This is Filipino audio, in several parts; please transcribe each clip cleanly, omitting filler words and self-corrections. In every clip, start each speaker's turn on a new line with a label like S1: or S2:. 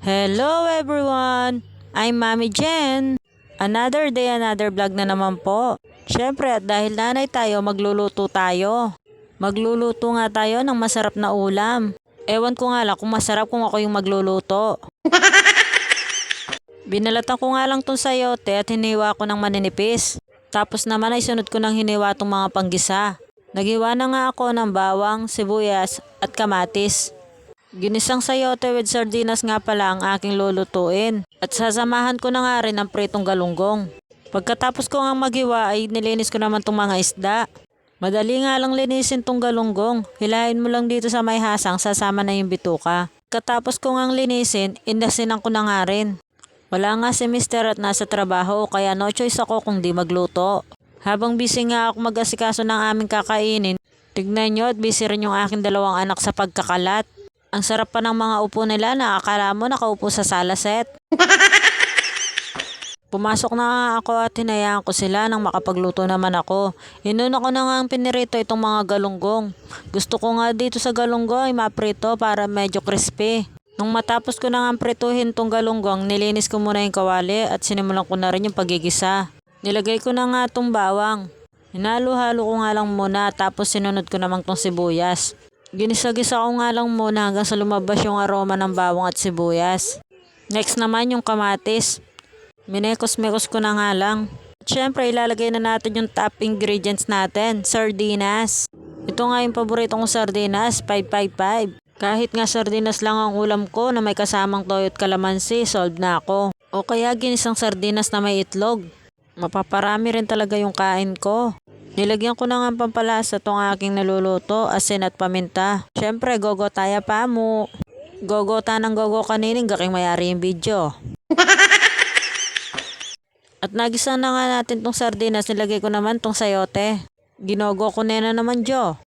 S1: Hello everyone! I'm Mami Jen. Another day, another vlog na naman po. Syempre at dahil nanay tayo, magluluto tayo. Magluluto nga tayo ng masarap na ulam. Ewan ko nga lang kung masarap kung ako yung magluluto. Binalatan ko nga lang tong sayote at hiniwa ko ng maninipis. Tapos naman ay sunod ko ng hiniwa tong mga panggisa. Naghiwa na nga ako ng bawang, sibuyas at kamatis. Ginisang sayote with sardinas nga pala ang aking lulutuin. At sasamahan ko na nga rin ang pritong galunggong. Pagkatapos ko nga maghiwa ay nilinis ko naman tong mga isda. Madali nga lang linisin tong galunggong. Hilahin mo lang dito sa may hasang, sasama na yung bituka. Pagkatapos ko nga linisin, indasinan ko na nga rin. Wala nga si mister at nasa trabaho kaya no choice ako kung di magluto. Habang busy nga ako mag-asikaso ng aming kakainin, tignan nyo at busy rin yung aking dalawang anak sa pagkakalat. Ang sarap pa ng mga upo nila na akala mo nakaupo sa sala set. Pumasok na nga ako at hinayaan ko sila nang makapagluto naman ako. Inuna ko na nga ang pinirito itong mga galunggong. Gusto ko nga dito sa galunggong ay maprito para medyo crispy. Nung matapos ko na nga prituhin tong galunggong, nilinis ko muna yung kawali at sinimulan ko na rin yung pagigisa. Nilagay ko na nga tong bawang. Hinalo-halo ko nga lang muna tapos sinunod ko namang tong sibuyas. Ginisa-gisa ko nga lang muna hanggang sa lumabas yung aroma ng bawang at sibuyas. Next naman yung kamatis. Minekos-mekos ko na nga lang. At syempre ilalagay na natin yung top ingredients natin, sardinas. Ito nga yung paborito kong sardinas, 555. Kahit nga sardinas lang ang ulam ko na may kasamang toyo at kalamansi, solved na ako. O kaya ginisang sardinas na may itlog. Mapaparami rin talaga yung kain ko. Nilagyan ko na nga ang pampalasa tong aking naluluto, asin at paminta. Syempre, gogo taya pa mo. Gogo ta ng gogo kanining gaking mayari yung video. At nagisa na nga natin tong sardinas, nilagay ko naman tong sayote. Ginogo ko na naman Jo.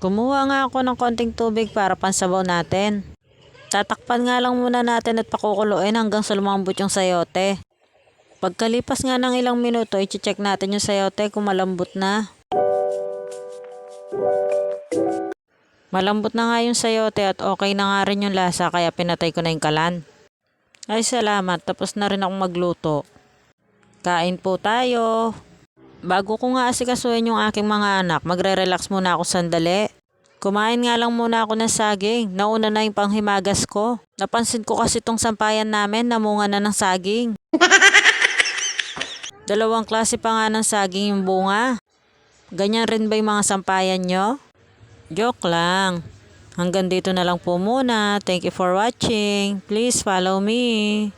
S1: Kumuha nga ako ng konting tubig para pansabaw natin. Tatakpan nga lang muna natin at pakukuluin hanggang sa lumambot yung sayote. Pagkalipas nga ng ilang minuto, i-check natin yung sayote kung malambot na. Malambot na nga yung sayote at okay na nga rin yung lasa kaya pinatay ko na yung kalan. Ay salamat, tapos na rin akong magluto. Kain po tayo. Bago ko nga asikasuhin yung aking mga anak, magre-relax muna ako sandali. Kumain nga lang muna ako ng saging. Nauna na yung panghimagas ko. Napansin ko kasi tong sampayan namin namunga na ng saging. Dalawang klase pa nga ng saging yung bunga. Ganyan rin ba yung mga sampayan nyo? Joke lang. Hanggang dito na lang po muna. Thank you for watching. Please follow me.